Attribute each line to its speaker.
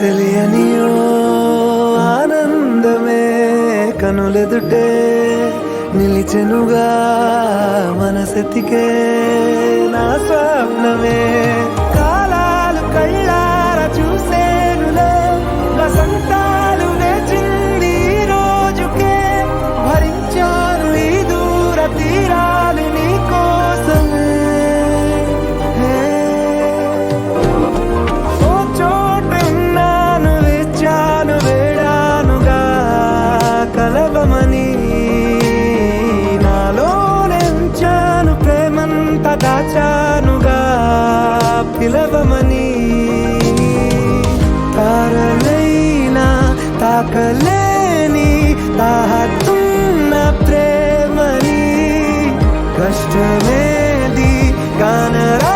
Speaker 1: తెలియని ఓ ఆనందమే కనులెదుటే నిలిచెనుగా మనసెతికే నా స్వప్నమే కాలాలు కళ్ళార చూసేనులే వసంతాలు వేచింది ఈ రోజుకే భరించాను ఈ దూర తీరాలు నీ కోసమే ఓ చోటున్నాను వేచాను వేడానుగా కలవమని నాలోనెంచాను ప్రేమంత దాచానుగా పిలవమని తారలైనా తాకలేని తాహతున్న ప్రేమని కష్టమేది కానరా